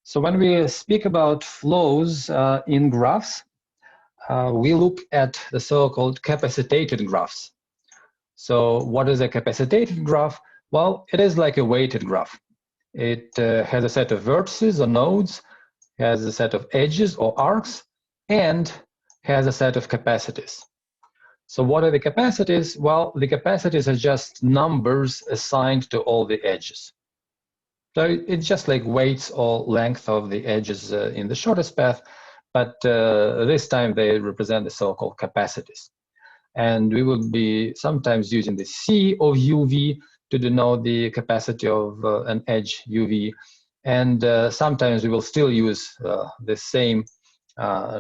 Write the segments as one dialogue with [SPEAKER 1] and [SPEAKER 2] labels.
[SPEAKER 1] So when we speak about flows in graphs, we look at the so-called capacitated graphs. So what is a capacitated graph? Well, it is like a weighted graph. It has a set of vertices or nodes, has a set of edges or arcs, and has a set of capacities. So what are the capacities? Well, the capacities are just numbers assigned to all the edges. So it's just like weights or length of the edges in the shortest path, but this time they represent the so-called capacities. And we will be sometimes using the C of UV to denote the capacity of an edge UV. And sometimes we will still use the same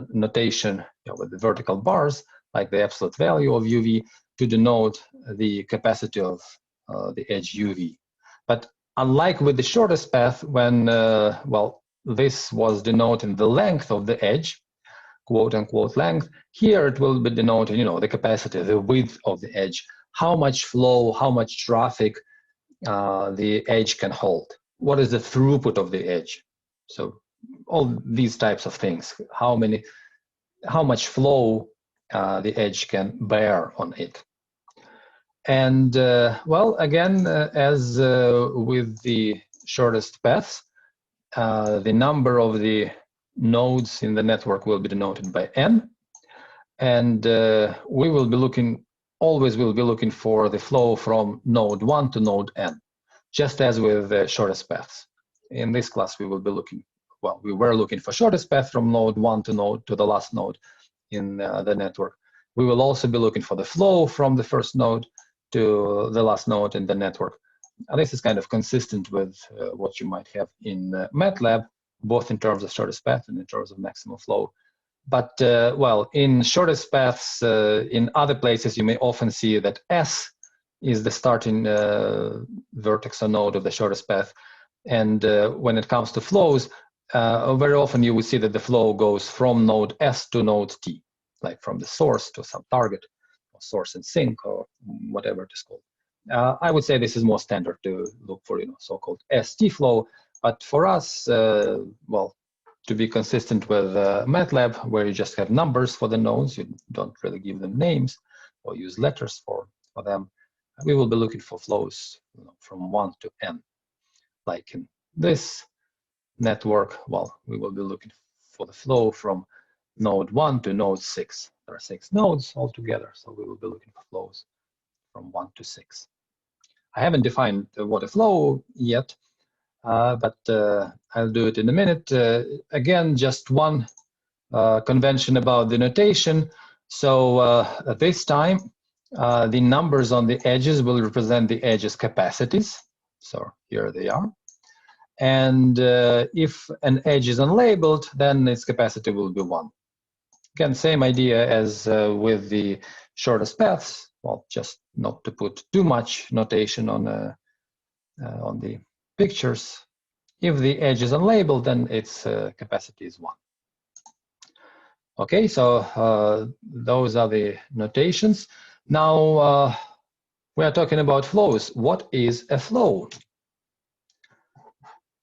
[SPEAKER 1] notation with the vertical bars, like the absolute value of UV, to denote the capacity of the edge UV. But unlike with the shortest path, when, well, this was denoting the length of the edge, quote unquote length, here it will be denoting, the capacity, the width of the edge, how much flow, how much traffic the edge can hold. What is the throughput of the edge? So all these types of things, how much flow the edge can bear on it. And well, again, as with the shortest paths, the number of the nodes in the network will be denoted by n, and we will be always will be looking for the flow from node 1 to node n, just as with the shortest paths. In this class, we will be looking, well, we were looking for shortest path from node 1 to the last node in the network. We will also be looking for the flow from the first node to the last node in the network. And this is kind of consistent with what you might have in MATLAB, both in terms of shortest path and in terms of maximum flow. But, well, in shortest paths, in other places, you may often see that S is the starting vertex or node of the shortest path. And when it comes to flows, very often you will see that the flow goes from node S to node T, like from the source to some target, or source and sink, or whatever it is called. I would say this is more standard to look for, so-called ST flow. But for us, well, to be consistent with MATLAB, where you just have numbers for the nodes, you don't really give them names or use letters for them, we will be looking for flows from 1 to n. Like in this network, well, we will be looking for the flow from node 1 to node 6. There are 6 nodes altogether, so we will be looking for flows from 1 to 6. I haven't defined what a flow yet, but I'll do it in a minute. Again, just one convention about the notation. So at this time, the numbers on the edges will represent the edges' capacities. So here they are. And if an edge is unlabeled, then its capacity will be 1. Again, same idea as with the shortest paths. Well, just not to put too much notation on the pictures. If the edge is unlabeled, then its capacity is 1. Okay, so those are the notations. Now we are talking about flows. What is a flow?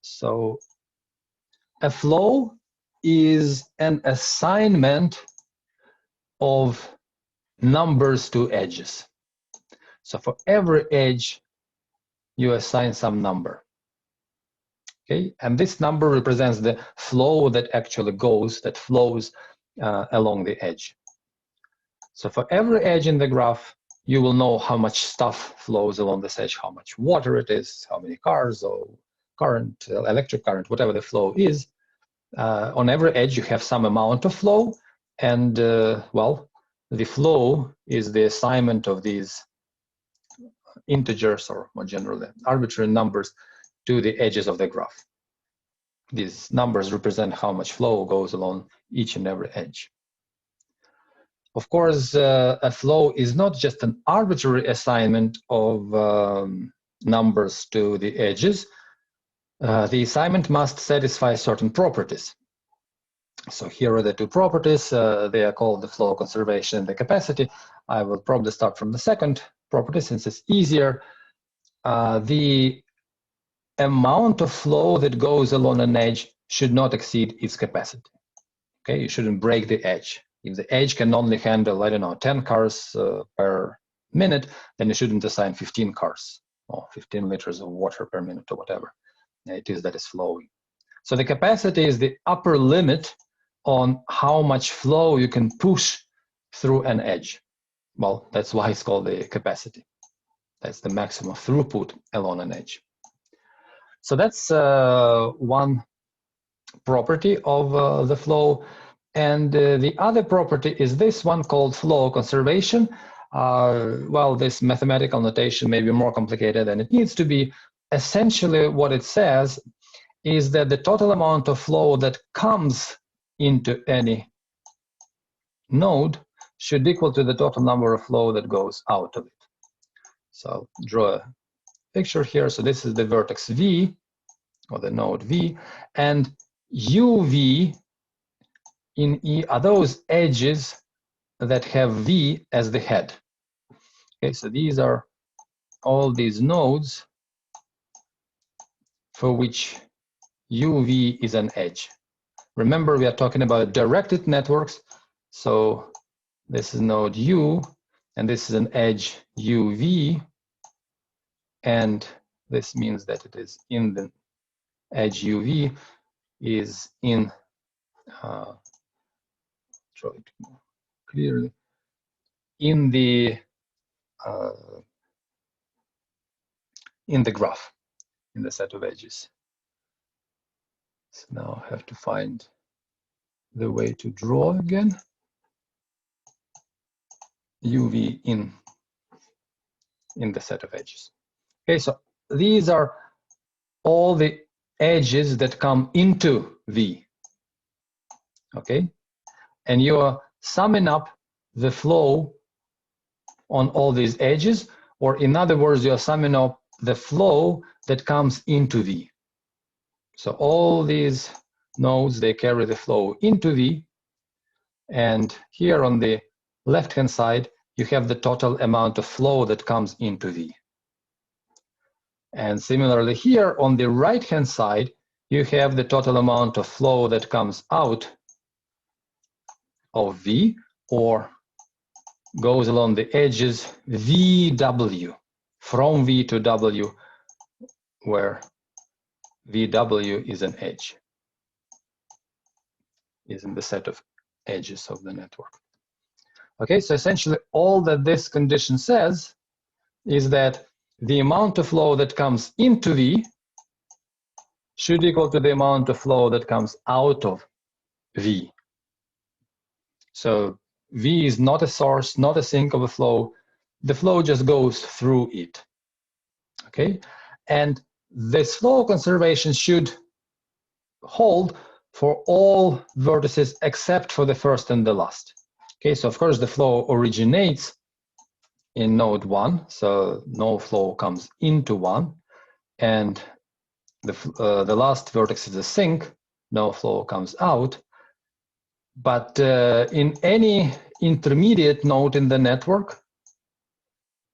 [SPEAKER 1] So a flow is an assignment of numbers to edges. So for every edge, you assign some number. Okay, and this number represents the flow that actually flows along the edge. So for every edge in the graph, you will know how much stuff flows along this edge, how much water it is, how many cars or current, electric current, whatever the flow is. On every edge, you have some amount of flow, and well, the flow is the assignment of these integers, or more generally, arbitrary numbers, to the edges of the graph. These numbers represent how much flow goes along each and every edge. Of course, a flow is not just an arbitrary assignment of numbers to the edges. The assignment must satisfy certain properties. So here are the two properties. They are called the flow conservation and the capacity. I will probably start from the second property since it's easier. The amount of flow that goes along an edge should not exceed its capacity. Okay, you shouldn't break the edge. If the edge can only handle, I don't know, 10 cars per minute, then you shouldn't assign 15 cars or 15 liters of water per minute or whatever it is that is flowing. So the capacity is the upper limit on how much flow you can push through an edge. Well, that's why it's called the capacity. That's the maximum throughput along an edge. So that's one property of the flow. And the other property is this one called flow conservation. Well, this mathematical notation may be more complicated than it needs to be. Essentially, what it says is that the total amount of flow that comes into any node should equal to the total number of flow that goes out of it. So I'll draw a picture here. So this is the vertex V, or the node V, and UV in E are those edges that have V as the head. Okay, so these are all these nodes for which UV is an edge. Remember, we are talking about directed networks. So this is node U, and this is an edge UV, and this means that it is in the edge UV is in, draw it more clearly, in the graph, in the set of edges. So now I have to find the way to draw again. UV in the set of edges. Okay, so these are all the edges that come into V. Okay, and you are summing up the flow on all these edges, or in other words, you are summing up the flow that comes into V. So all these nodes, they carry the flow into V, and here on the left-hand side, you have the total amount of flow that comes into V. And similarly here on the right-hand side, you have the total amount of flow that comes out of V, or goes along the edges VW, from V to W, where VW is an edge, is in the set of edges of the network. Okay, so essentially all that this condition says is that the amount of flow that comes into V should equal to the amount of flow that comes out of V. So V is not a source, not a sink of a flow. The flow just goes through it. Okay, and this flow conservation should hold for all vertices except for the first and the last. Okay, so of course the flow originates in node 1, so no flow comes into 1, and the last vertex is a sink, no flow comes out. But in any intermediate node in the network,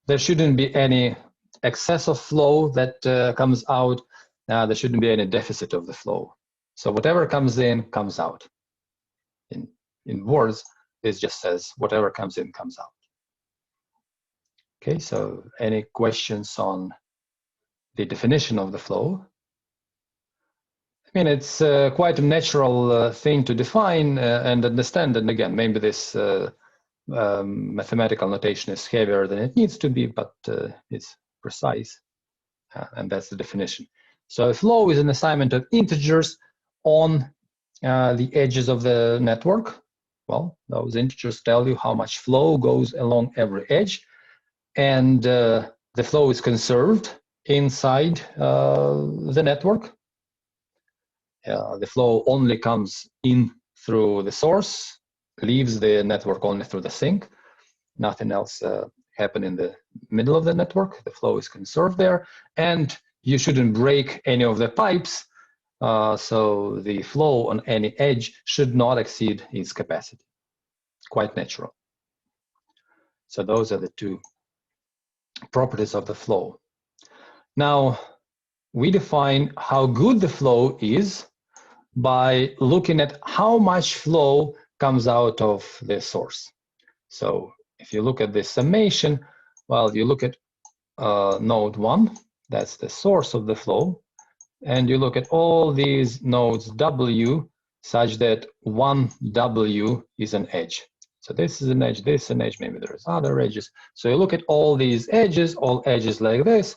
[SPEAKER 1] there shouldn't be any excess of flow that comes out. There shouldn't be any deficit of the flow. So whatever comes in, comes out. In words, this just says whatever comes in, comes out. Okay, so any questions on the definition of the flow? I mean, it's quite a natural thing to define and understand. And again, maybe this mathematical notation is heavier than it needs to be, but it's precise. And that's the definition. So a flow is an assignment of integers on the edges of the network. Well, those integers tell you how much flow goes along every edge. And the flow is conserved inside the network. The flow only comes in through the source, leaves the network only through the sink. Nothing else happens in the middle of the network. The flow is conserved there, and you shouldn't break any of the pipes, so the flow on any edge should not exceed its capacity. Quite natural. So those are the two properties of the flow. Now, we define how good the flow is by looking at how much flow comes out of the source. So if you look at the summation, well, you look at node 1, that's the source of the flow, and you look at all these nodes W such that 1W is an edge. So this is an edge, this is an edge, maybe there's other edges. So you look at all these edges, all edges like this,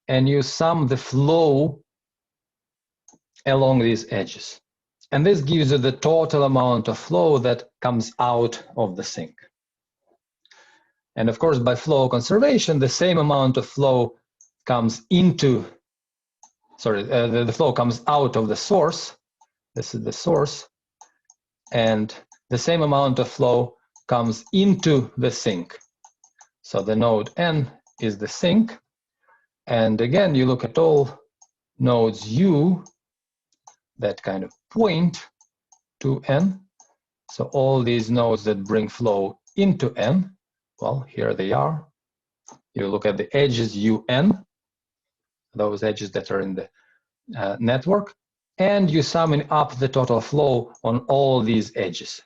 [SPEAKER 1] and you sum the flow along these edges. And this gives you the total amount of flow that comes out of the sink. And of course, by flow conservation, the same amount of flow comes into, the flow comes out of the source. This is the source. And the same amount of flow comes into the sink. So the node N is the sink. And again, you look at all nodes U that kind of point to N. So all these nodes that bring flow into N, well, here they are. You look at the edges UN, those edges that are in the network, and you summing up the total flow on all these edges.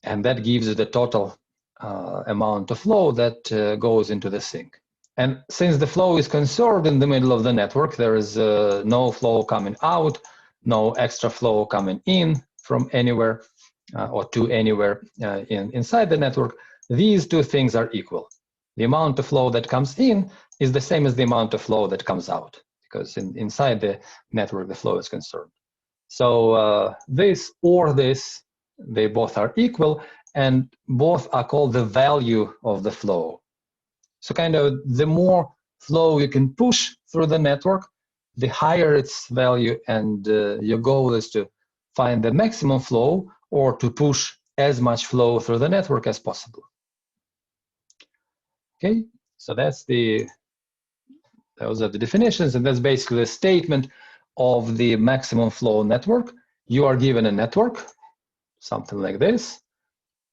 [SPEAKER 1] And that gives you the total amount of flow that goes into the sink. And since the flow is conserved in the middle of the network, there is no flow coming out, no extra flow coming in from anywhere or to anywhere inside the network. These two things are equal. The amount of flow that comes in is the same as the amount of flow that comes out, because inside the network, the flow is conserved. So this or this, they both are equal, and both are called the value of the flow. So kind of the more flow you can push through the network, the higher its value, and your goal is to find the maximum flow or to push as much flow through the network as possible. Okay, so those are the definitions, and that's basically a statement of the maximum flow network. You are given a network, something like this,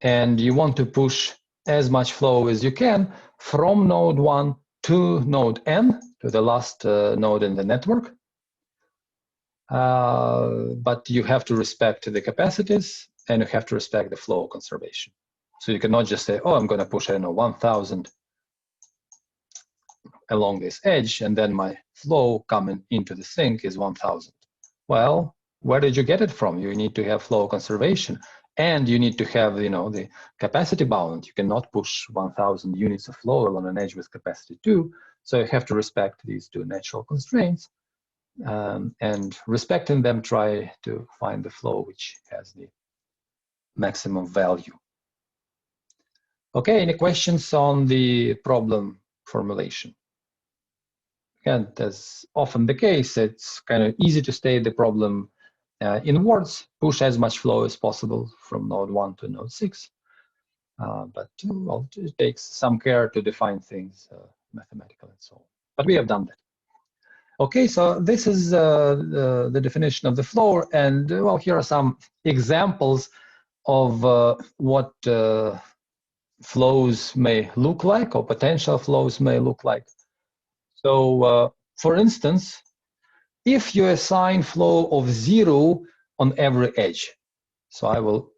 [SPEAKER 1] and you want to push as much flow as you can from node 1 to node N, to the last node in the network. But you have to respect the capacities, and you have to respect the flow conservation. So you cannot just say, oh, I'm going to push, I don't know, 1,000 along this edge, and then my flow coming into the sink is 1,000. Well, where did you get it from? You need to have flow conservation, and you need to have, you know, the capacity bound. You cannot push 1,000 units of flow along an edge with capacity 2. So you have to respect these two natural constraints, and respecting them, try to find the flow which has the maximum value. Okay, any questions on the problem formulation? Again, as often the case, it's kind of easy to state the problem in words, push as much flow as possible from node 1 to node 6. But well, it takes some care to define things mathematically and so on. But we have done that. Okay, so this is the definition of the flow, and well, here are some examples of what flows may look like, or potential flows may look like. So, for instance, if you assign flow of 0 on every edge, so I will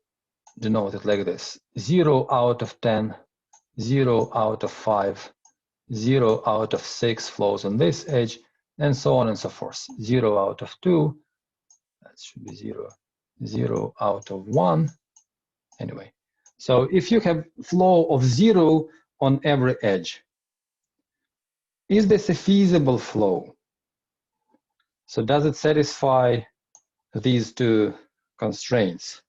[SPEAKER 1] denote it like this: 0 out of 10, 0 out of 5, 0 out of 6 flows on this edge, and so on and so forth. 0 out of 2, that should be 0, 0 out of 1. Anyway, so if you have flow of 0 on every edge, is this a feasible flow? So does it satisfy these two constraints?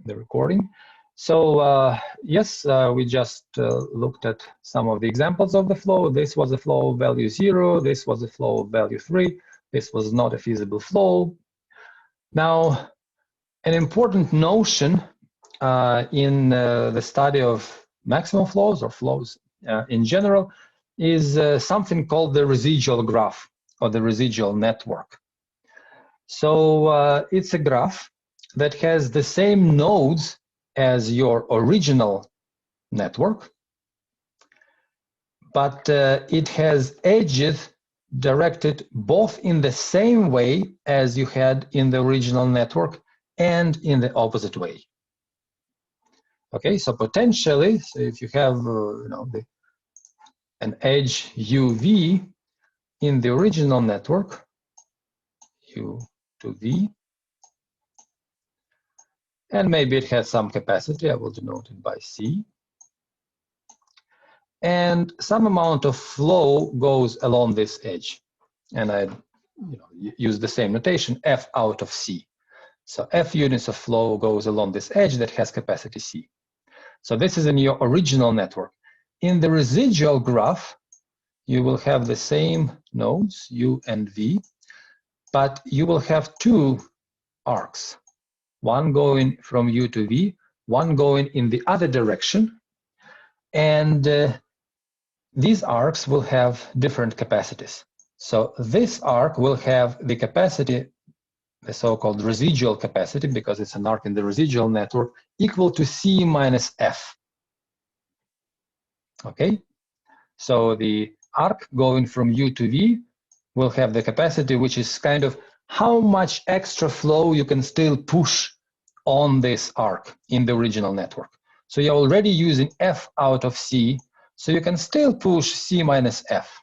[SPEAKER 1] The recording. So yes, we just looked at some of the examples of the flow. This was a flow of value 0. This was a flow of value 3. This was not a feasible flow. Now, an important notion in the study of maximum flows or flows in general is something called the residual graph or the residual network. So it's a graph that has the same nodes as your original network, but it has edges directed both in the same way as you had in the original network and in the opposite way. Okay, so potentially, so if you have an edge UV in the original network, U to V, and maybe it has some capacity, I will denote it by C, and some amount of flow goes along this edge, and I use the same notation, F out of C. So F units of flow goes along this edge that has capacity C. So this is in your original network. In the residual graph, you will have the same nodes, U and V, but you will have two arcs, one going from U to V, one going in the other direction, and these arcs will have different capacities. So this arc will have the capacity, the so-called residual capacity, because it's an arc in the residual network, equal to C minus F. Okay, so the arc going from U to V will have the capacity, which is kind of how much extra flow you can still push on this arc in the original network. So you're already using F out of C, so you can still push C minus F.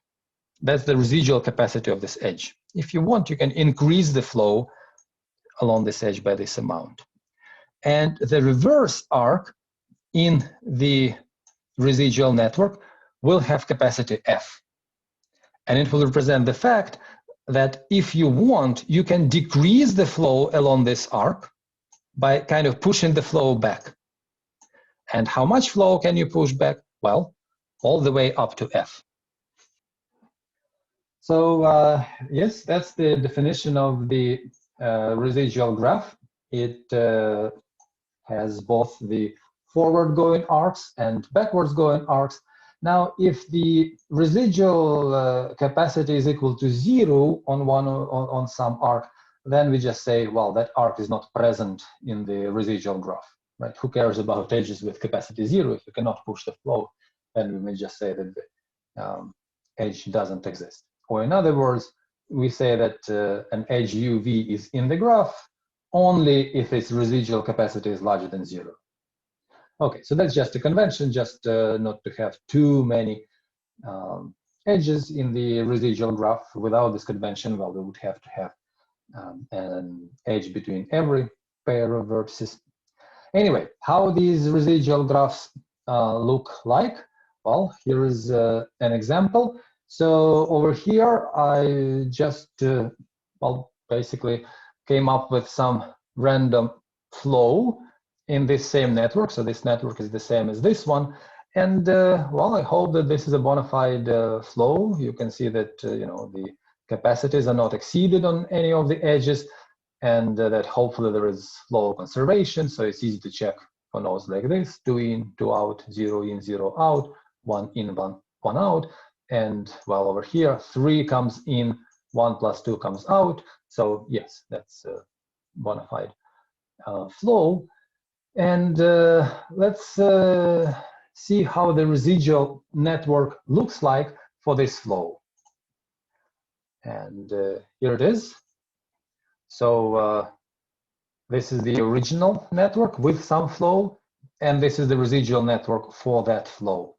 [SPEAKER 1] That's the residual capacity of this edge. If you want, you can increase the flow along this edge by this amount. And the reverse arc in the residual network will have capacity F. And it will represent the fact that if you want, you can decrease the flow along this arc by kind of pushing the flow back. And how much flow can you push back? Well, all the way up to F. So yes, that's the definition of the residual graph. It has both the forward-going arcs and backwards-going arcs. Now, if the residual capacity is equal to 0 on some arc, then we just say, well, that arc is not present in the residual graph, right? Who cares about edges with capacity 0 if you cannot push the flow? Then we may just say that the edge doesn't exist. Or in other words, we say that an edge UV is in the graph only if its residual capacity is larger than 0. Okay, so that's just a convention, just not to have too many edges in the residual graph. Without this convention, well, we would have to have an edge between every pair of vertices. Anyway, how these residual graphs look like? Well, here is an example. So over here, I just, well, basically came up with some random flow in this same network. So this network is the same as this one. And well, I hope that this is a bona fide flow. You can see that, the capacities are not exceeded on any of the edges, and that hopefully there is flow conservation. So it's easy to check for nodes like this, 2 in, 2 out, 0 in, 0 out, 1 in, 1 out. And well, over here, 3 comes in, 1 plus 2 comes out. So yes, that's a bona fide flow. And let's see how the residual network looks like for this flow. And here it is. So this is the original network with some flow, and this is the residual network for that flow.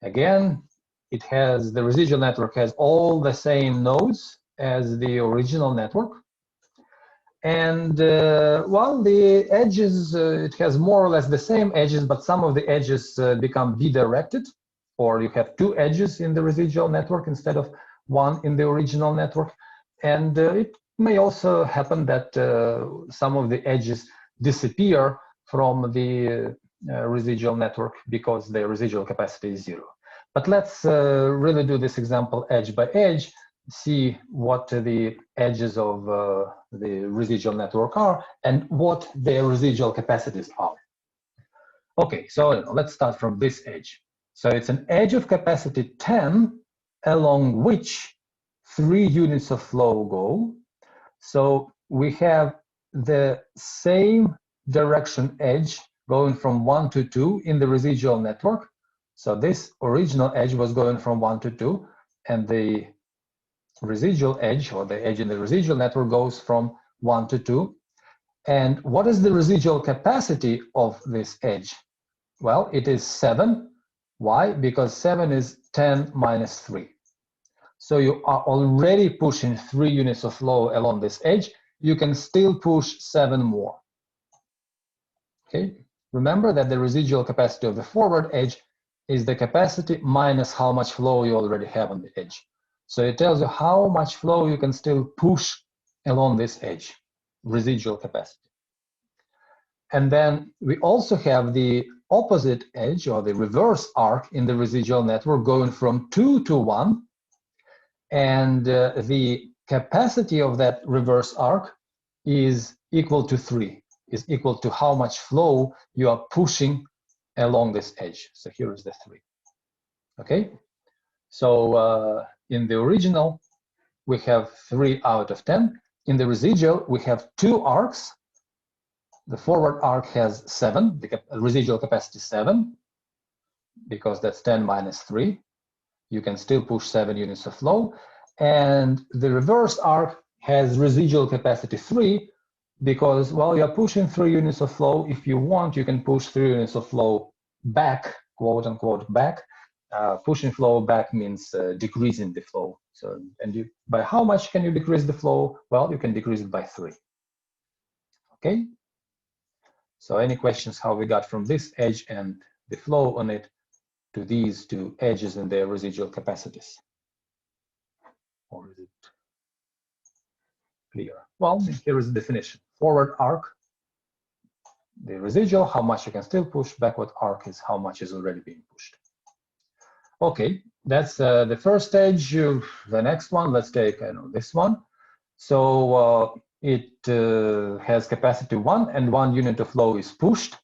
[SPEAKER 1] Again, the residual network has all the same nodes as the original network. And well, the edges, it has more or less the same edges, but some of the edges become bidirected, or you have 2 edges in the residual network instead of 1 in the original network. And it may also happen that some of the edges disappear from the residual network because the residual capacity is 0. But let's really do this example edge by edge, see what the edges of the residual network are and what their residual capacities are. Okay, so let's start from this edge. So it's an edge of capacity 10 along which 3 units of flow go. So we have the same direction edge going from 1 to 2 in the residual network. So this original edge was going from 1 to 2, and the residual edge, or the edge in the residual network, goes from 1 to 2. And what is the residual capacity of this edge? Well, it is 7. Why? Because 7 is 10 minus 3. So you are already pushing 3 units of flow along this edge. You can still push 7 more. Okay. Remember that the residual capacity of the forward edge is the capacity minus how much flow you already have on the edge. So it tells you how much flow you can still push along this edge, residual capacity. And then we also have the opposite edge, or the reverse arc in the residual network, going from 2 to 1. And the capacity of that reverse arc is equal to 3, is equal to how much flow you are pushing along this edge. So here is the 3. Okay, so in the original, we have 3 out of 10. In the residual, we have 2 arcs. The forward arc has 7, the residual capacity 7, because that's 10 minus 3. You can still push 7 units of flow. And the reverse arc has residual capacity 3, because, well, you're pushing 3 units of flow. If you want, you can push 3 units of flow back, quote unquote, back. Pushing flow back means decreasing the flow. So, and by how much can you decrease the flow? Well, you can decrease it by 3. Okay. So any questions how we got from this edge and the flow on it to these 2 edges and their residual capacities? Or is it clear? Well, here is the definition. Forward arc, the residual, how much you can still push. Backward arc is how much is already being pushed. Okay, that's the first stage. The next one, let's take this one. So it has capacity 1 and 1 unit of flow is pushed.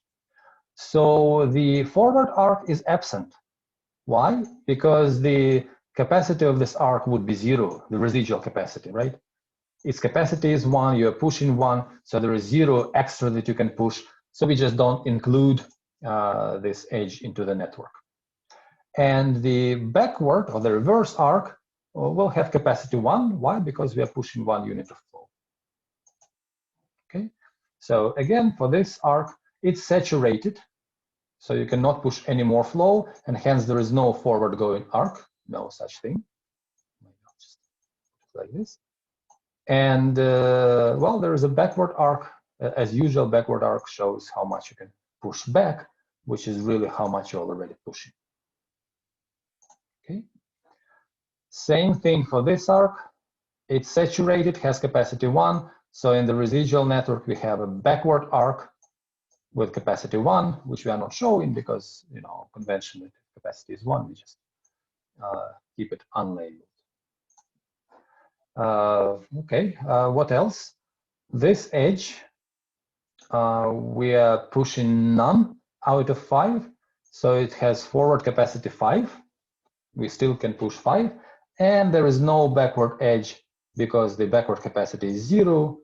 [SPEAKER 1] So the forward arc is absent. Why? Because the capacity of this arc would be 0, the residual capacity, right? Its capacity is 1, you're pushing 1, so there is 0 extra that you can push. So we just don't include this edge into the network. And the backward, or the reverse arc, will have capacity 1. Why? Because we are pushing 1 unit of flow. Okay, so again, for this arc, it's saturated, so you cannot push any more flow, and hence there is no forward going arc, no such thing. Just like this. And well, there is a backward arc. As usual, backward arc shows how much you can push back, which is really how much you're already pushing. Okay. Same thing for this arc. It's saturated, has capacity 1. So in the residual network, we have a backward arc with capacity 1, which we are not showing because, conventionally capacity is 1. We just keep it unlabeled. Okay, what else? This edge, we are pushing none out of 5. So it has forward capacity 5. We still can push 5. And there is no backward edge because the backward capacity is 0,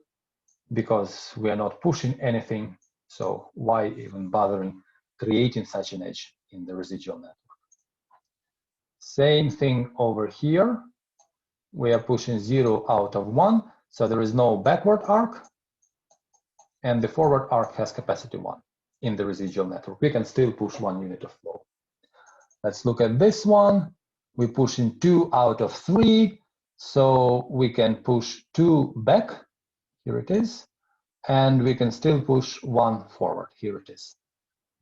[SPEAKER 1] because we are not pushing anything. So why even bothering creating such an edge in the residual network? Same thing over here. We are pushing 0 out of 1, so there is no backward arc, and the forward arc has capacity 1 in the residual network. We can still push 1 unit of flow. Let's look at this one. We're pushing 2 out of 3, so we can push 2 back. Here it is. And we can still push 1 forward. Here it is.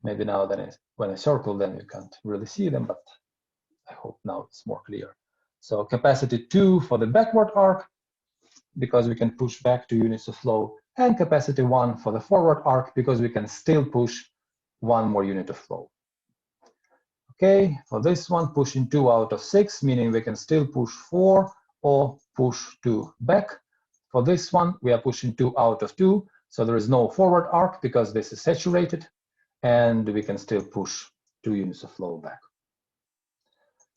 [SPEAKER 1] Maybe now that when I circle them, you can't really see them, but I hope now it's more clear. So capacity 2 for the backward arc, because we can push back 2 units of flow, and capacity 1 for the forward arc, because we can still push 1 more unit of flow. Okay, for this one, pushing 2 out of 6, meaning we can still push 4 or push 2 back. For this one, we are pushing 2 out of 2, so there is no forward arc because this is saturated, and we can still push 2 units of flow back.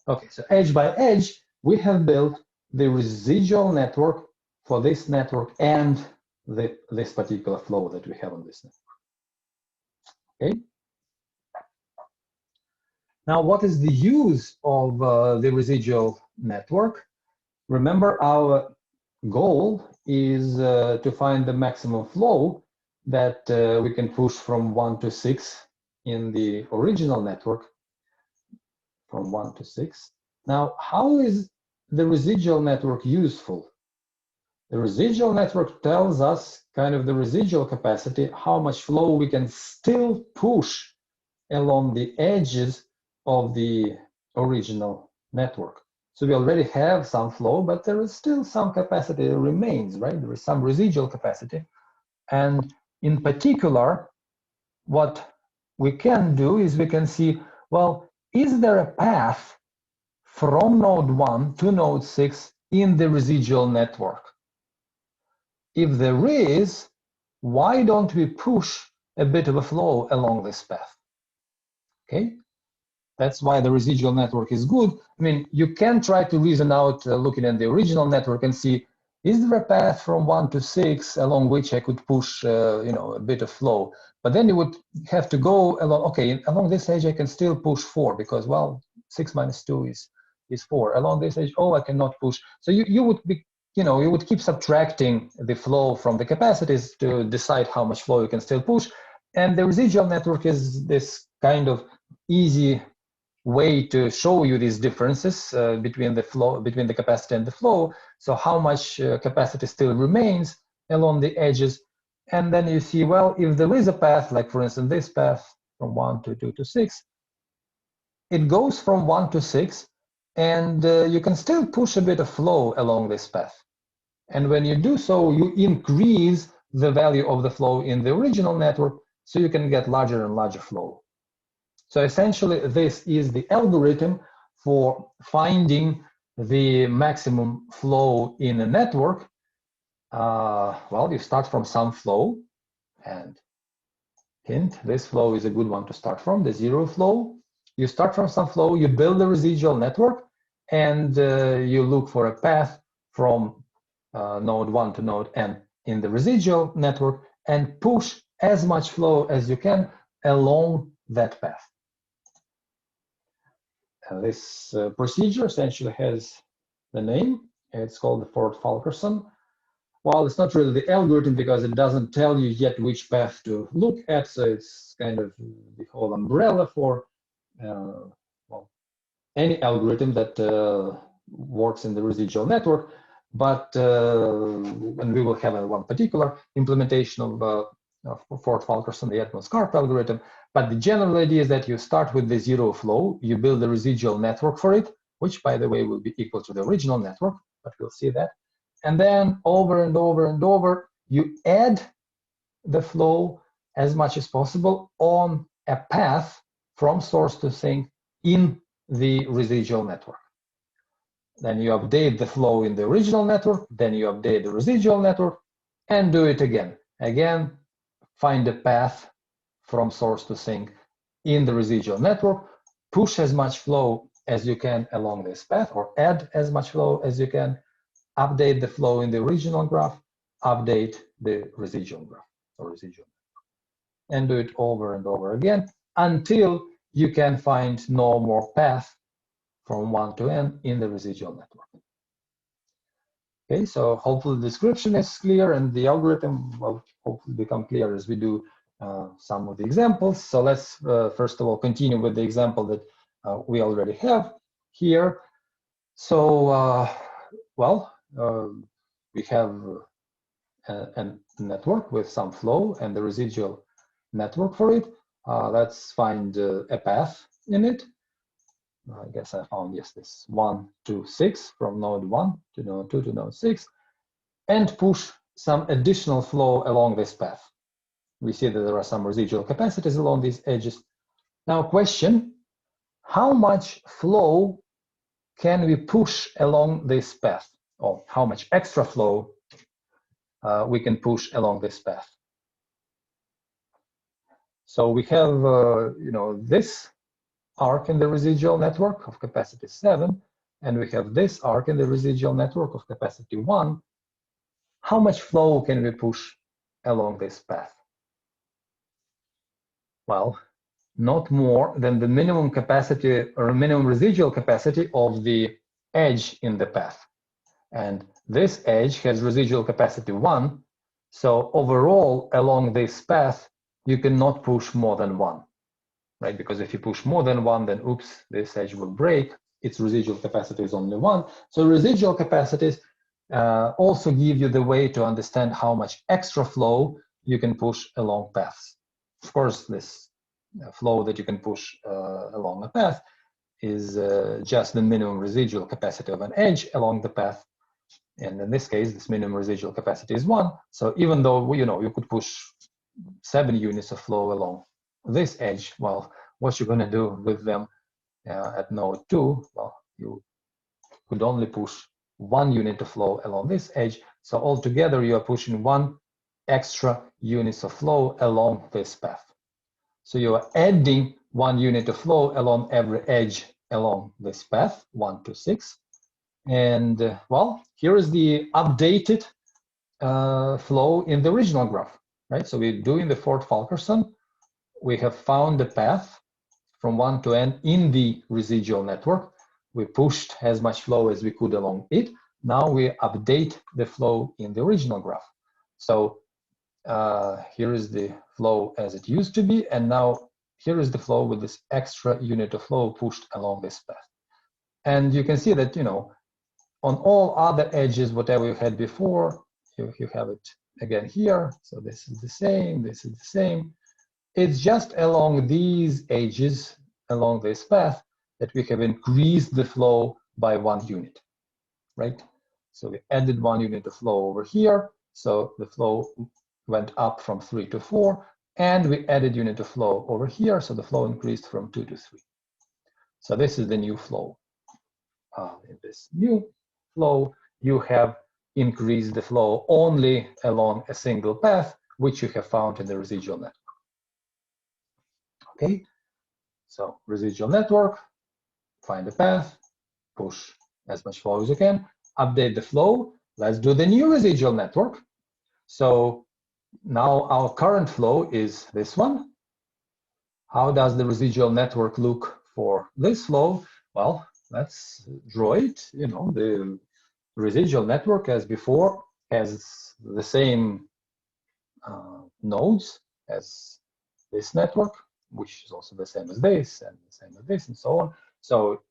[SPEAKER 1] Okay, so edge by edge, we have built the residual network for this network and this particular flow that we have on this network. Okay. Now, what is the use of the residual network? Remember, our goal is to find the maximum flow that we can push from 1 to 6 in the original network, from 1 to 6. Now, how is the residual network useful? The residual network tells us kind of the residual capacity, how much flow we can still push along the edges of the original network. So we already have some flow, but there is still some capacity that remains, right? There is some residual capacity. And in particular, what we can do is we can see, well, is there a path from node 1 to node 6 in the residual network? If there is, why don't we push a bit of a flow along this path? Okay, that's why the residual network is good. I mean, you can try to reason out looking at the original network and see, is there a path from 1 to 6 along which I could push, a bit of flow? But then you would have to go along, okay, along this edge I can still push 4 because, well, 6 minus 2 is 4. Along this edge, oh, I cannot push. So you would be, you would keep subtracting the flow from the capacities to decide how much flow you can still push. And the residual network is this kind of easy way to show you these differences between the capacity and the flow. So how much capacity still remains along the edges. And then you see, well, if there is a path, like for instance, this path from 1 to 2 to 6, it goes from 1 to 6, and you can still push a bit of flow along this path. And when you do so, you increase the value of the flow in the original network, so you can get larger and larger flow. So essentially, this is the algorithm for finding the maximum flow in a network. Well, you start from some flow, and hint, this flow is a good one to start from, the zero flow. You start from some flow, you build a residual network, and you look for a path from node 1 to node n in the residual network and push as much flow as you can along that path. And this procedure essentially has the name. It's called the Ford-Fulkerson. Well, it's not really the algorithm because it doesn't tell you yet which path to look at. So it's kind of the whole umbrella for well, any algorithm that works in the residual network. But and we will have one particular implementation of Ford-Fulkerson, the Edmonds Karp algorithm. But the general idea is that you start with the zero flow, you build a residual network for it, which, by the way, will be equal to the original network, but we'll see that. And then over and over and over, you add the flow as much as possible on a path from source to sink in the residual network. Then you update the flow in the original network, then you update the residual network, and do it again. Again, find a path from source to sink in the residual network, push as much flow as you can along this path, or add as much flow as you can, update the flow in the original graph, update the residual graph or residual, and do it over and over again until you can find no more path from 1 to n in the residual network. Okay, so hopefully the description is clear and the algorithm will hopefully become clear as we do some of the examples. So let's first of all continue with the example that we already have here. So, we have a network with some flow and the residual network for it. Let's find a path in it. I guess I found, yes, this 1 to 6 from node 1 to node 2 to node 6, and push some additional flow along this path. We see that there are some residual capacities along these edges. Now, question, how much flow can we push along this path? Or how much extra flow we can push along this path? So we have, this arc in the residual network of capacity 7, and we have this arc in the residual network of capacity 1. How much flow can we push along this path? Well, not more than the minimum capacity or minimum residual capacity of the edge in the path. and this edge has residual capacity 1. So overall, along this path, you cannot push more than 1, right? Because if you push more than 1, then oops, this edge will break. Its residual capacity is only 1. So residual capacities also give you the way to understand how much extra flow you can push along paths. Of course, this flow that you can push along a path is just the minimum residual capacity of an edge along the path. And in this case, this minimum residual capacity is 1. So even though you could push 7 units of flow along this edge, well, what you're going to do with them at node 2? Well, you could only push 1 unit of flow along this edge. So altogether, you are pushing 1 extra units of flow along this path. So you are adding 1 unit of flow along every edge along this path, 1 to 6. And well, here is the updated flow in the original graph, right? So we're doing the Ford-Fulkerson. We have found the path from 1 to n in the residual network. We pushed as much flow as we could along it. Now we update the flow in the original graph. So here is the flow as it used to be, and now here is the flow with this extra unit of flow pushed along this path. And you can see that, on all other edges, whatever you had before, you have it again here. So this is the same, this is the same. It's just along these edges, along this path, that we have increased the flow by 1 unit, right? So we added 1 unit of flow over here. So the flow went up from 3 to 4, and we added unit of flow over here. So the flow increased from 2 to 3. So this is the new flow. In this new flow, you have increased the flow only along a single path, which you have found in the residual network. Okay, so residual network, find the path, push as much flow as you can, update the flow. Let's do the new residual network. So now our current flow is this one. How does the residual network look for this flow? Well, let's draw it. The residual network, as before, has the same nodes as this network, which is also the same as this, and the same as this, and so on. So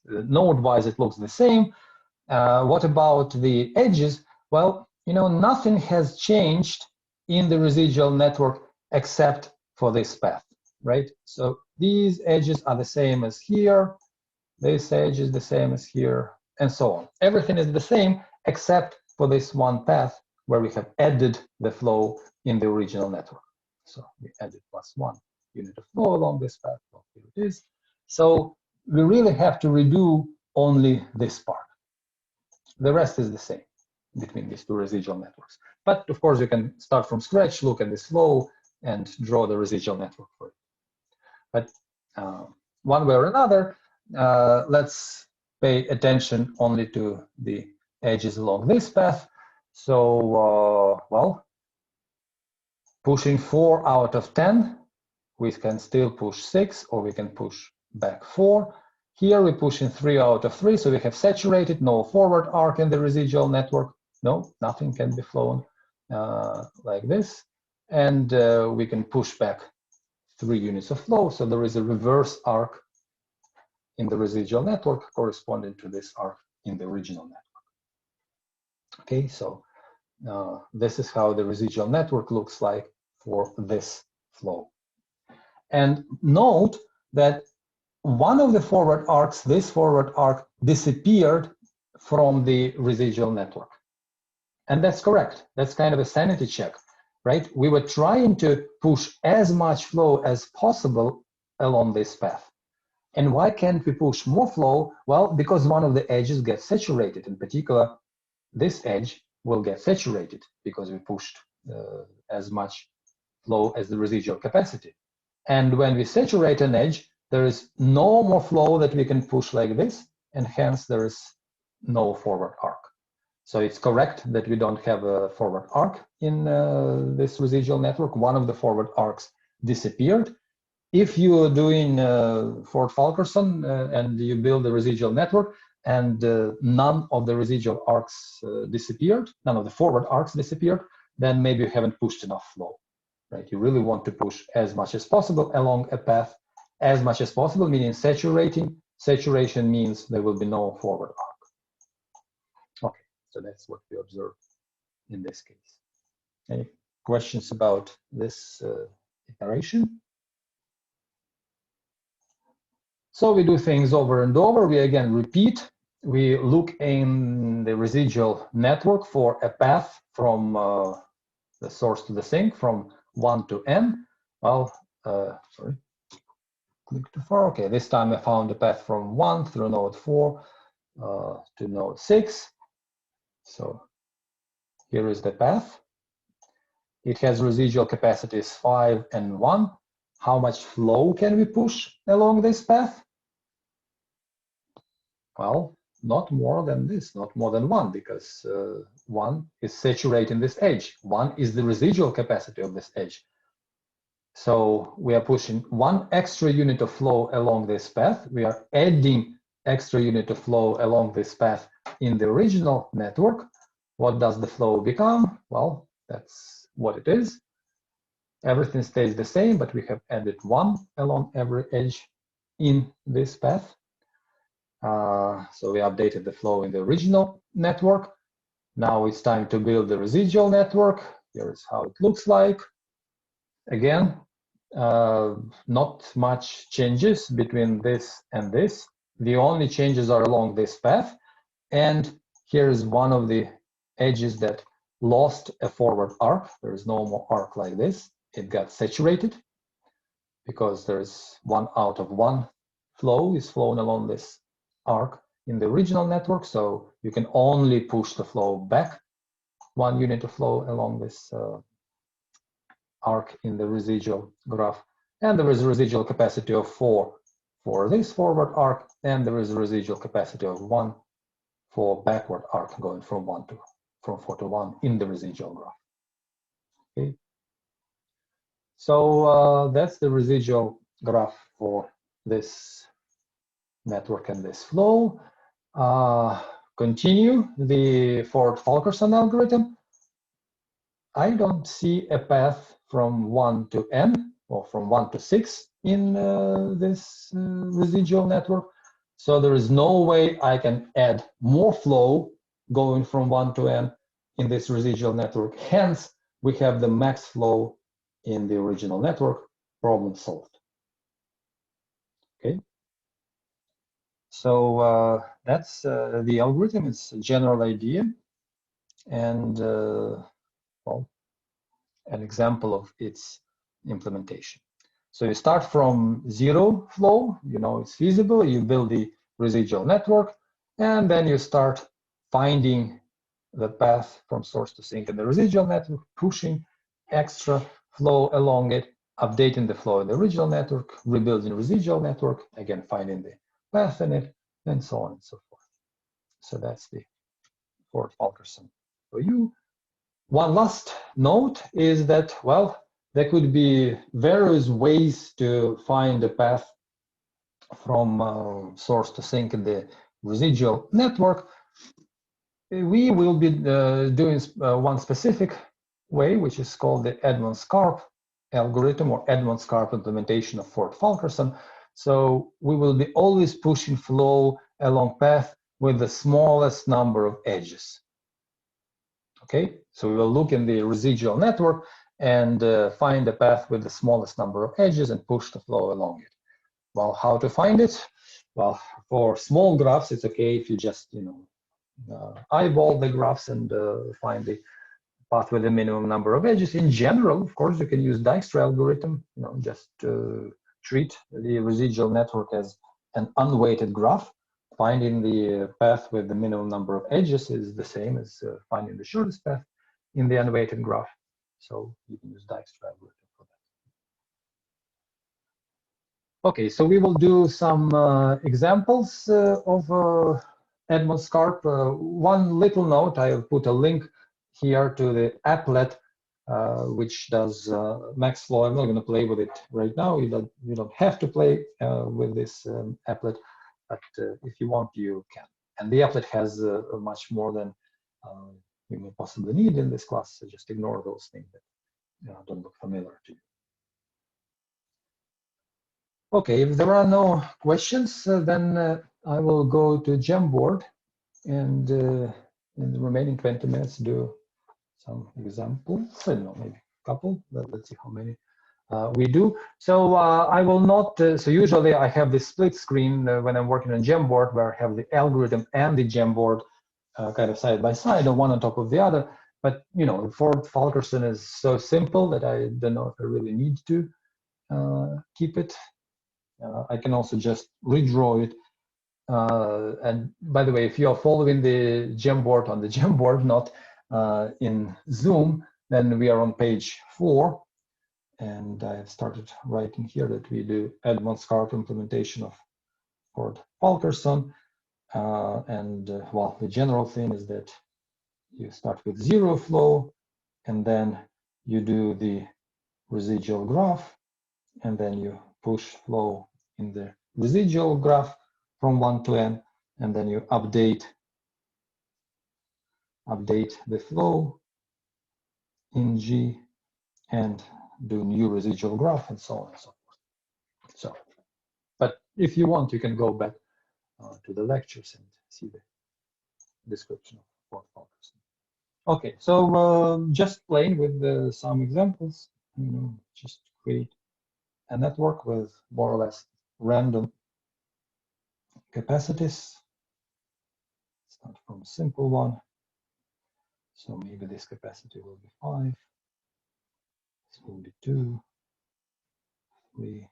[SPEAKER 1] node-wise, it looks the same. What about the edges? Well, nothing has changed in the residual network except for this path, right? So these edges are the same as here. This edge is the same as here, and so on. Everything is the same except for this one path where we have added the flow in the original network. So we added +1 unit of flow along this path. Well, here it is. So we really have to redo only this part. The rest is the same between these two residual networks. But of course, you can start from scratch, look at this flow, and draw the residual network for it. But one way or another, let's pay attention only to the edges along this path. So, well, pushing 4 out of 10, we can still push 6, or we can push back 4. Here we're pushing 3 out of 3, so we have saturated, no forward arc in the residual network. No, nothing can be flown like this. And we can push back 3 units of flow, so there is a reverse arc in the residual network corresponding to this arc in the original network. Okay, so this is how the residual network looks like for this flow. And note that one of the forward arcs, this forward arc, disappeared from the residual network. And that's correct. That's kind of a sanity check, right? We were trying to push as much flow as possible along this path. And why can't we push more flow? Well, because one of the edges gets saturated. In particular, this edge will get saturated because we pushed as much flow as the residual capacity. And when we saturate an edge, there is no more flow that we can push like this, and hence there is no forward arc. So it's correct that we don't have a forward arc in this residual network. One of the forward arcs disappeared. If you are doing Ford-Fulkerson and you build a residual network and none of the residual arcs disappeared, none of the forward arcs disappeared, then maybe you haven't pushed enough flow, right? You really want to push as much as possible along a path, as much as possible, meaning saturating. Saturation means there will be no forward arc. Okay, so that's what we observed in this case. Any questions about this iteration? So we do things over and over. We again repeat. We look in the residual network for a path from the source to the sink from 1 to n. Well, sorry, click too far. Okay, this time I found a path from 1 through node 4 to node 6. So here is the path. It has residual capacities 5 and 1. How much flow can we push along this path? Well, not more than this, not more than 1, because 1 is saturating this edge. 1 is the residual capacity of this edge. So we are pushing 1 extra unit of flow along this path. We are adding extra unit of flow along this path in the original network. What does the flow become? Well, that's what it is. Everything stays the same, but we have added 1 along every edge in this path. So we updated the flow in the original network. Now it's time to build the residual network. Here's how it looks like. Again, not much changes between this and this. The only changes are along this path. And here is one of the edges that lost a forward arc. There is no more arc like this. It got saturated because there's 1 out of 1 flow is flown along this arc in the original network. So you can only push the flow back 1 unit of flow along this arc in the residual graph. And there is a residual capacity of 4 for this forward arc, and there is a residual capacity of 1 for backward arc going from 4 to 1 in the residual graph. Okay. So that's the residual graph for this network and this flow. Continue the Ford-Fulkerson algorithm. I don't see a path from 1 to n or from 1 to 6 in this residual network. So there is no way I can add more flow going from 1 to n in this residual network. Hence, we have the max flow in the original network. Problem solved. Okay. So that's the algorithm. It's a general idea, and well, an example of its implementation. So you start from 0 flow, you know it's feasible, you build the residual network, and then you start finding the path from source to sink in the residual network, pushing extra flow along it, updating the flow in the original network, rebuilding the residual network, again finding the path in it, and so on and so forth. So that's the Ford-Fulkerson for you. One last note is that, well, there could be various ways to find a path from source to sink in the residual network. We will be doing one specific way, which is called the Edmonds-Karp algorithm or Edmonds-Karp implementation of Ford-Fulkerson. So we will be always pushing flow along path with the smallest number of edges. Okay, so we will look in the residual network and find a path with the smallest number of edges and push the flow along it. Well, how to find it? Well, for small graphs, it's okay if you just, eyeball the graphs and find the path with the minimum number of edges. In general, of course, you can use Dijkstra algorithm, just treat the residual network as an unweighted graph. Finding the path with the minimum number of edges is the same as finding the shortest path in the unweighted graph. So you can use Dijkstra algorithm for that. Okay, so we will do some examples of Edmonds-Karp. One little note, I'll put a link here to the applet which does max flow. I'm not going to play with it right now. You don't have to play with this applet, but if you want, you can. And the applet has much more than you may possibly need in this class, so just ignore those things that don't look familiar to you. Okay, if there are no questions, then I will go to Jamboard and in the remaining 20 minutes do some examples. I don't know, maybe a couple, but let's see how many we do. So I will not, so usually I have this split screen when I'm working on Jamboard where I have the algorithm and the Jamboard kind of side by side, or one on top of the other. But you know, Ford Fulkerson is so simple that I don't know if I really need to keep it. I can also just redraw it. And by the way, if you are following the Jamboard on the Jamboard, not in Zoom, then we are on page 4. And I've started writing here that we do Edmonds Karp implementation of Ford Fulkerson. Well, the general thing is that you start with 0 flow, and then you do the residual graph, and then you push flow in the residual graph from 1 to n, and then you update the flow in G and do new residual graph and so on and so forth. So, but if you want, you can go back to the lectures and see the description of Ford Fulkerson. Okay, so just playing with some examples, you know, just create a network with more or less random capacities. Start from a simple one. So maybe this capacity will be 5. This will be 2, 3,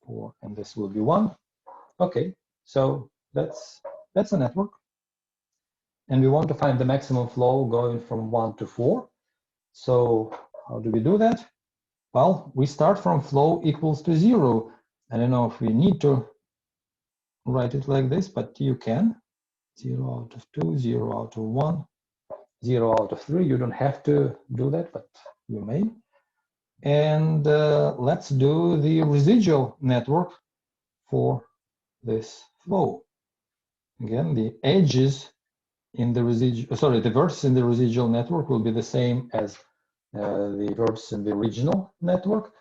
[SPEAKER 1] 4, and this will be 1. Okay, so that's a network. And we want to find the maximum flow going from 1 to 4. So how do we do that? Well, we start from flow equals to 0. I don't know if we need to write it like this, but you can. 0 out of 2, 0 out of 1, 0 out of 3. You don't have to do that, but you may. And let's do the residual network for this flow. Again, the edges in the residual, sorry, the vertices in the residual network will be the same as the vertices in the original network.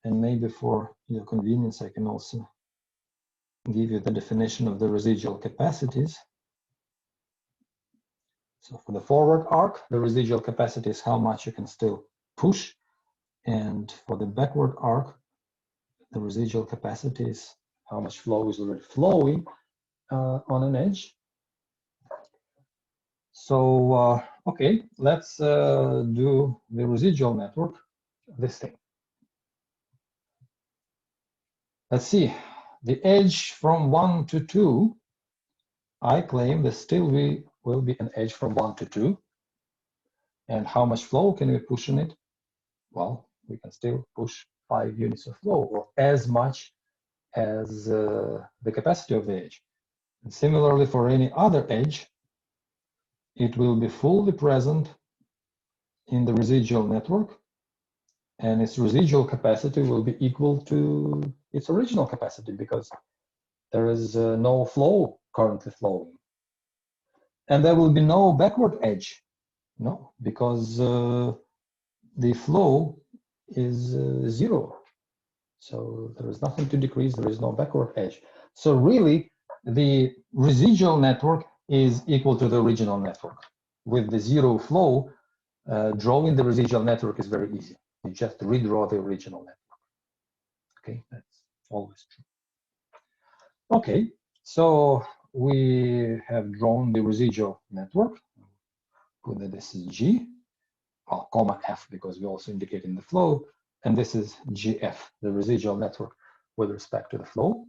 [SPEAKER 1] And maybe for your convenience, I can also give you the definition of the residual capacities. So for the forward arc, the residual capacity is how much you can still push. And for the backward arc, the residual capacity is how much flow is already flowing on an edge. So, okay, let's do the residual network, this thing. Let's see, the edge from 1 to 2, I claim that still we will be an edge from 1 to 2. And how much flow can we push in it? Well, we can still push 5 units of flow, or as much as the capacity of the edge. And similarly, for any other edge, it will be fully present in the residual network, and its residual capacity will be equal to its original capacity because there is no flow currently flowing. And there will be no backward edge, no, because the flow is 0. So there is nothing to decrease, there is no backward edge. So really, the residual network is equal to the original network. With the 0 flow, drawing the residual network is very easy. You just redraw the original network. Okay, that's always true. Okay, so we have drawn the residual network. Put that this is G, well, comma F, because we also indicate in the flow, and this is GF, the residual network with respect to the flow.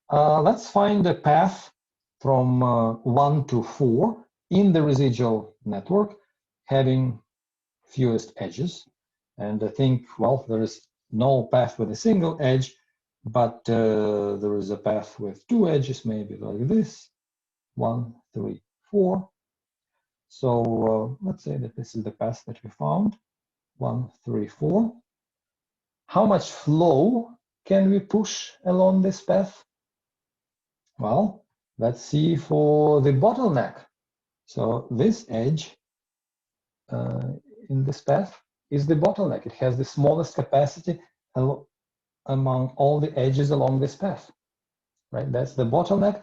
[SPEAKER 1] Let's find the path from 1 to 4 in the residual network, having fewest edges. And I think, well, there is no path with a single edge, but there is a path with 2 edges, maybe like this, 1, 3, 4. So let's say that this is the path that we found, 1, 3, 4. How much flow can we push along this path? Well, Let's see for the bottleneck. So this edge in this path is the bottleneck. It has the smallest capacity among all the edges along this path, right? That's the bottleneck.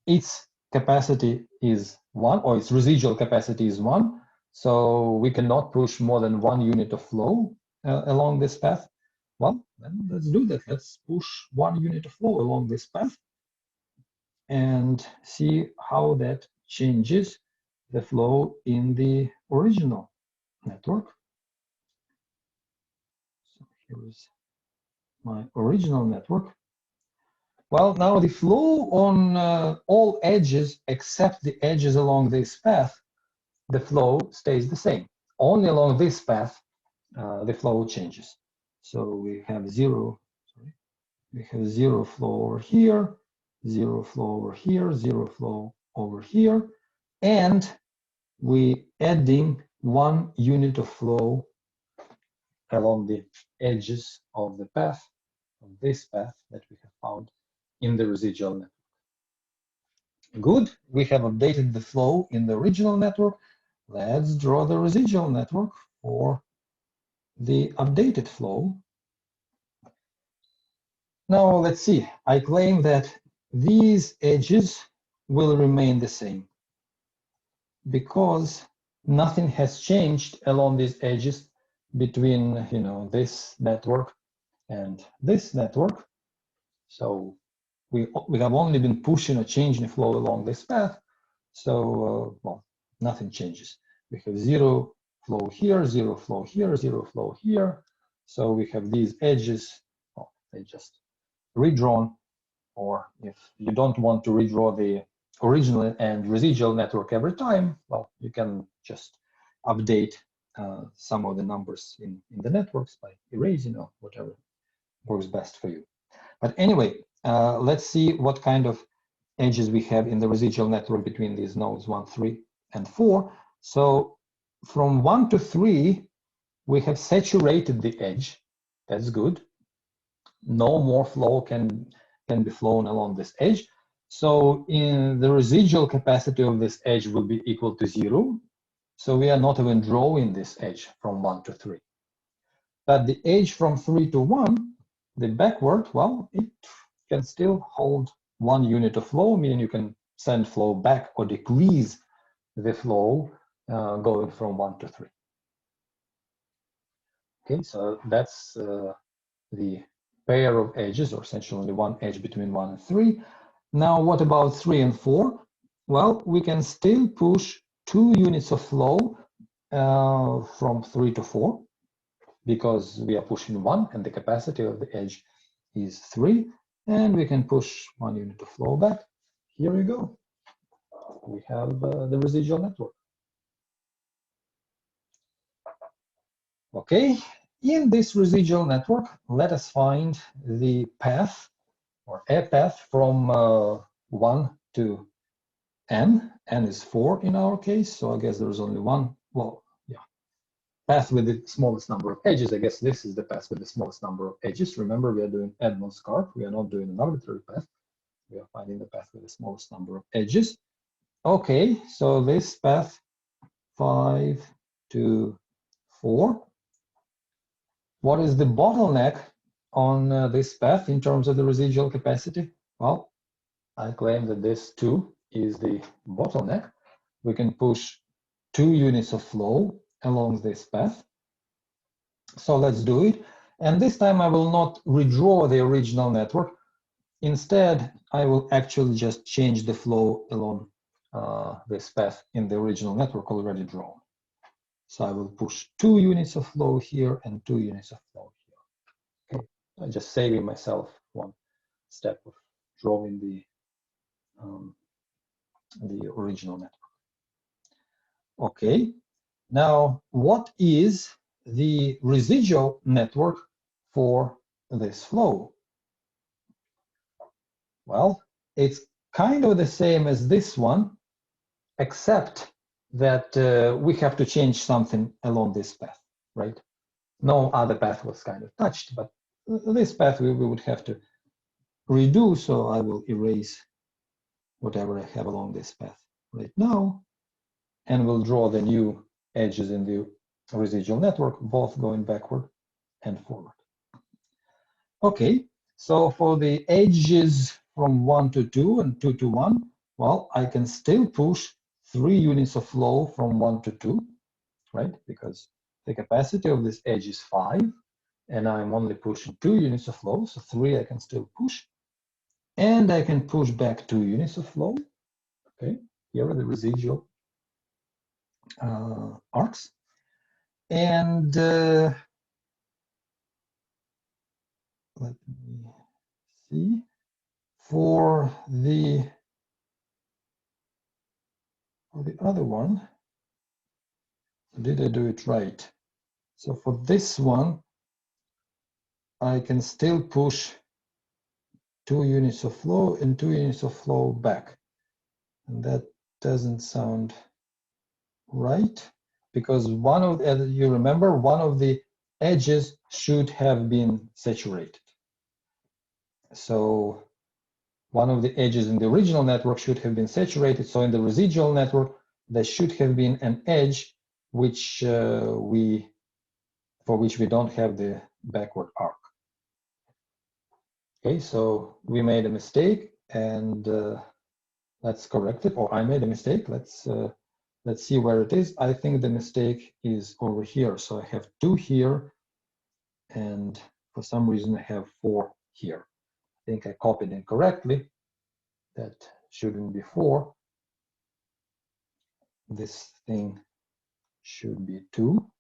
[SPEAKER 1] Its capacity is 1, or its residual capacity is 1. So we cannot push more than 1 unit of flow along this path. Well, then let's do that. Let's push 1 unit of flow along this path and see how that changes the flow in the original network. So here's my original network. Well, now the flow on all edges except the edges along this path, the flow stays the same. Only along this path, the flow changes. So we have zero flow over here, zero flow over here, zero flow over here, and we adding 1 unit of flow along the edges of the path, of this path that we have found in the residual network. Good, we have updated the flow in the original network. Let's draw the residual network for the updated flow. Now let's see, I claim that these edges will remain the same because nothing has changed along these edges between this network and this network. So we have only been pushing or changing the flow along this path. So well, nothing changes. We have zero flow here, zero flow here, zero flow here. So we have these edges, well, they just redrawn, or if you don't want to redraw the original and residual network every time, well, you can just update some of the numbers in the networks by erasing or whatever works best for you. But anyway, let's see what kind of edges we have in the residual network between these nodes 1, 3, and 4. So from 1 to 3, we have saturated the edge. That's good. No more flow can be flown along this edge. So in the residual capacity of this edge will be equal to 0. So we are not even drawing this edge from 1 to 3. But the edge from 3 to 1, the backward, well, it can still hold 1 unit of flow, meaning you can send flow back or decrease the flow going from 1 to 3. Okay, so that's the pair of edges, or essentially only one edge between 1 and 3. Now, what about 3 and 4? Well, we can still push 2 units of flow from 3 to 4 because we are pushing 1 and the capacity of the edge is 3. And we can push 1 unit of flow back. Here we go. We have the residual network. Okay, in this residual network, let us find the path, or a path from 1 to n. N is 4 in our case, so I guess there's only one, well, yeah, path with the smallest number of edges. I guess this is the path with the smallest number of edges. Remember, we are doing Edmonds Karp. We are not doing an arbitrary path. We are finding the path with the smallest number of edges. Okay, so this path 5 to 4. What is the bottleneck on this path in terms of the residual capacity? Well, I claim that this 2 is the bottleneck. We can push 2 units of flow along this path. So let's do it. And this time I will not redraw the original network. Instead, I will actually just change the flow along this path in the original network already drawn. So I will push 2 units of flow here and 2 units of flow here. Okay, I'm just saving myself one step of drawing the original network. Okay, now what is the residual network for this flow? Well, it's kind of the same as this one, except that we have to change something along this path, right? No other path was kind of touched, but this path we would have to redo, so I will erase whatever I have along this path right now, and we'll draw the new edges in the residual network, both going backward and forward. Okay, so for the edges from 1 to 2 and 2 to 1, well, I can still push 3 units of flow from 1 to 2, right? Because the capacity of this edge is 5, and I'm only pushing 2 units of flow, so 3 I can still push. And I can push back 2 units of flow. Okay, here are the residual arcs. And let me see. For the other one, did I do it right? So for this one, I can still push 2 units of flow and 2 units of flow back. And that doesn't sound right, because one of the, you remember, one of the edges should have been saturated. So one of the edges in the original network should have been saturated. So in the residual network, there should have been an edge which for which we don't have the backward arc. Okay, so we made a mistake, and let's correct it. Or I made a mistake. Let's see where it is. I think the mistake is over here. So I have 2 here, and for some reason I have 4 here. I think I copied incorrectly. That shouldn't be 4. This thing should be 2.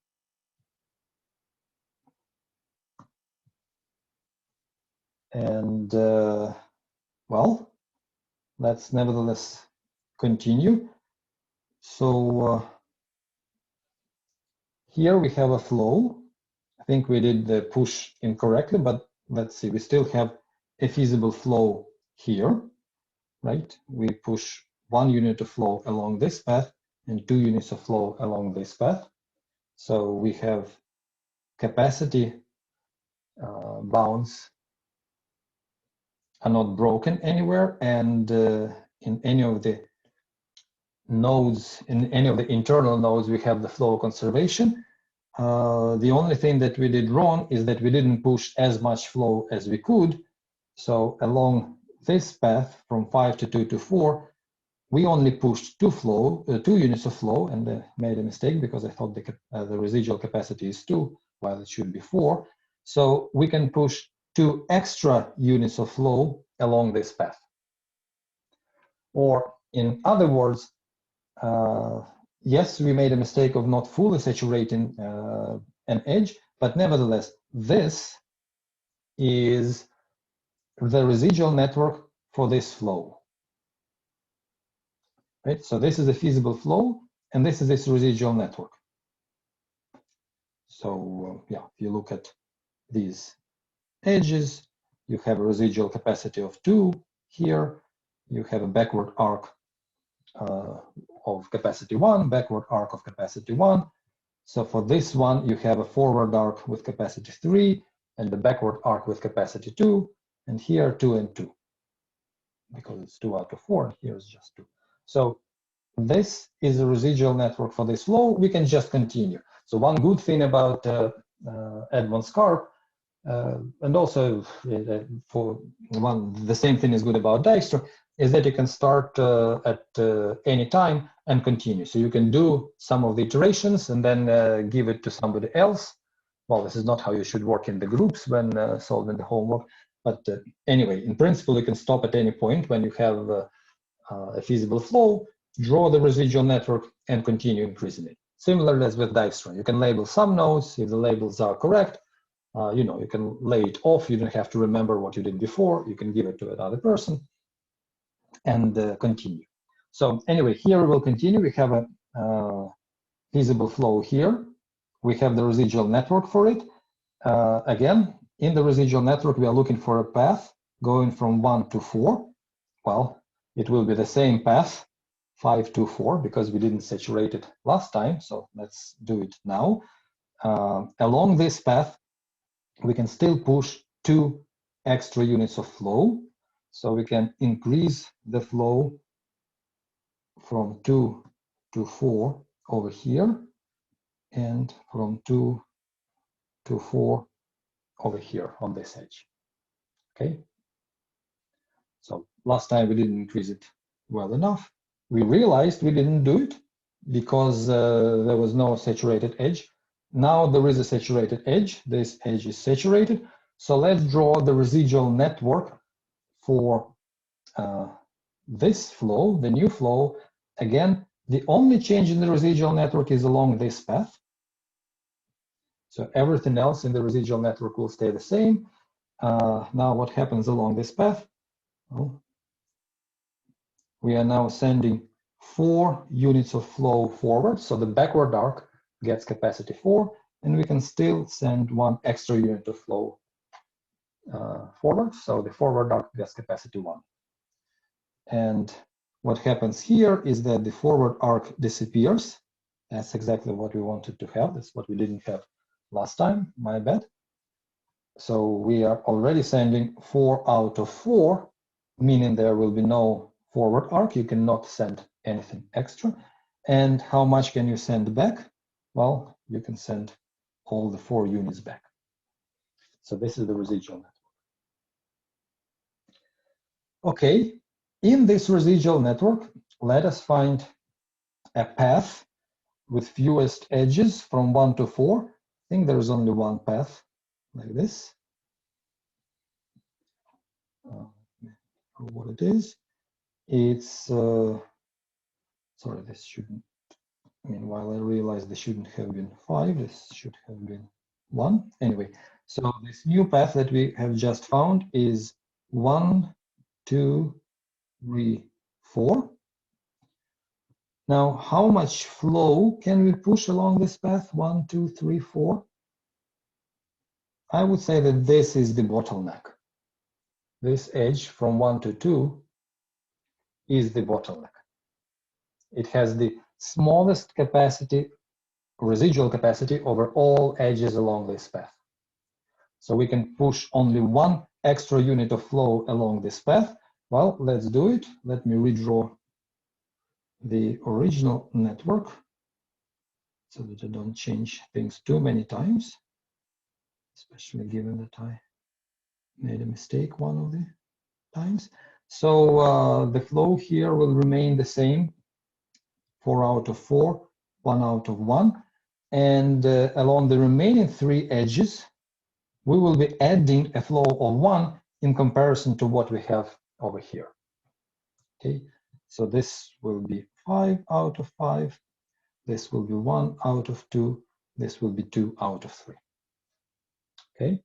[SPEAKER 1] And well, let's nevertheless continue. So here we have a flow. I think we did the push incorrectly, but let's see, we still have a feasible flow here, right? We push 1 unit of flow along this path and 2 units of flow along this path. So we have capacity bounds are not broken anywhere, and in any of the nodes, in any of the internal nodes, we have the flow conservation. The only thing that we did wrong is that we didn't push as much flow as we could. So along this path from 5 to 2 to 4, we only pushed 2 units of flow, and made a mistake because I thought the residual capacity is 2, while it should be 4. So we can push 2 extra units of flow along this path. Or in other words, yes, we made a mistake of not fully saturating an edge, but nevertheless, this is the residual network for this flow. Right? So this is a feasible flow, and this is this residual network. So yeah, if you look at these edges, you have a residual capacity of 2 here. You have a backward arc of capacity 1, backward arc of capacity 1. So for this one, you have a forward arc with capacity 3, and the backward arc with capacity 2, and here 2 and 2, because it's 2 out of 4, and here is just 2. So this is a residual network for this flow. We can just continue. So one good thing about Edmonds Karp, and also for one, the same thing is good about Dijkstra, is that you can start at any time and continue. So you can do some of the iterations and then give it to somebody else. Well, this is not how you should work in the groups when solving the homework. But anyway, in principle, you can stop at any point when you have a feasible flow, draw the residual network, and continue increasing it. Similarly as with Dijkstra, you can label some nodes. If the labels are correct, you know, you can lay it off. You don't have to remember what you did before. You can give it to another person and continue. So anyway, here we will continue. We have a feasible flow here. We have the residual network for it. Again, in the residual network, we are looking for a path going from 1 to 4. Well, it will be the same path, 5 to 4, because we didn't saturate it last time. So let's do it now. Along this path, we can still push 2 extra units of flow. So we can increase the flow from 2 to 4 over here, and from 2 to 4 over here on this edge. Okay. So last time we didn't increase it well enough. We realized we didn't do it because there was no saturated edge. Now there is a saturated edge. This edge is saturated. So let's draw the residual network for this flow, the new flow. Again, the only change in the residual network is along this path. So everything else in the residual network will stay the same. Now what happens along this path? Well, we are now sending 4 units of flow forward. So the backward arc gets capacity 4, and we can still send 1 extra unit of flow forward. So the forward arc gets capacity 1. And what happens here is that the forward arc disappears. That's exactly what we wanted to have. That's what we didn't have last time, my bad. So we are already sending 4 out of 4, meaning there will be no forward arc. You cannot send anything extra. And how much can you send back? Well, you can send all the 4 units back. So this is the residual network. Okay, in this residual network, let us find a path with fewest edges from 1 to 4. I think there is only one path like this. What it is, it's sorry, this shouldn't, meanwhile I realized this shouldn't have been 5, this should have been 1. Anyway, so this new path that we have just found is 1, 2, 3, 4. Now, how much flow can we push along this path? 1, 2, 3, 4. I would say that this is the bottleneck. This edge from 1 to 2 is the bottleneck. It has the smallest capacity, residual capacity, over all edges along this path. So we can push only 1 extra unit of flow along this path. Well, let's do it. Let me redraw the original network so that I don't change things too many times, especially given that I made a mistake one of the times. So the flow here will remain the same, 4 out of 4, 1 out of 1. And along the remaining 3 edges, we will be adding a flow of 1 in comparison to what we have over here. Okay, so this will be 5 out of 5. This will be 1 out of 2. This will be 2 out of 3. Okay,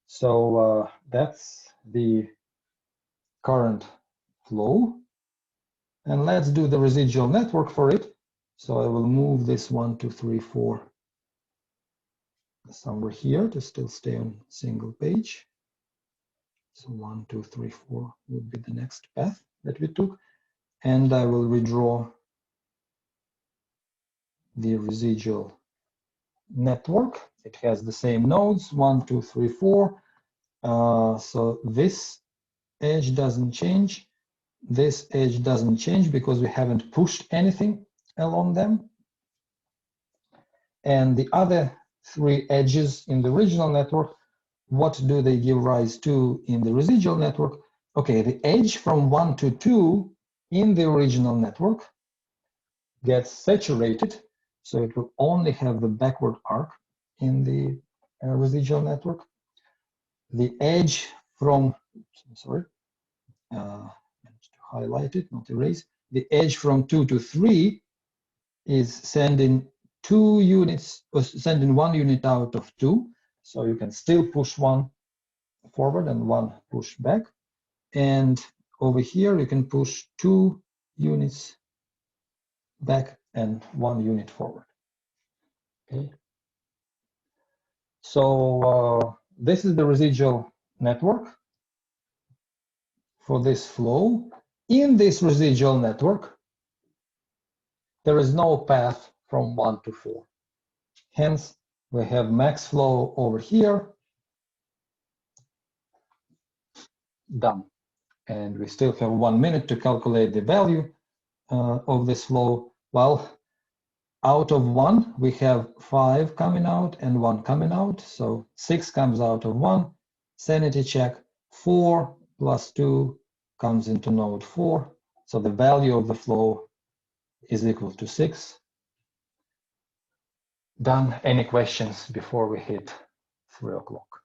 [SPEAKER 1] so that's the current flow. And let's do the residual network for it. So I will move this 1, 2, 3, 4 somewhere here to still stay on single page. So 1, 2, 3, 4 would be the next path that we took. And I will redraw the residual network. It has the same nodes, 1, 2, 3, 4. So this edge doesn't change. This edge doesn't change because we haven't pushed anything along them. And the other 3 edges in the original network, what do they give rise to in the residual network? Okay, the edge from 1 to 2 in the original network gets saturated, so it will only have the backward arc in the residual network. The edge from, sorry, to highlight it, not erase. The edge from 2 to 3 is sending 2 units, or sending 1 unit out of 2. So you can still push 1 forward and 1 push back. And over here, you can push 2 units back and 1 unit forward. Okay. So this is the residual network for this flow. In this residual network, there is no path from 1 to 4. Hence, we have max flow over here. Done. And we still have 1 minute to calculate the value. of this flow? Well, out of 1, we have 5 coming out and 1 coming out. So 6 comes out of 1. Sanity check. 4 plus 2 comes into node 4. So the value of the flow is equal to 6. Done. Any questions before we hit 3 o'clock?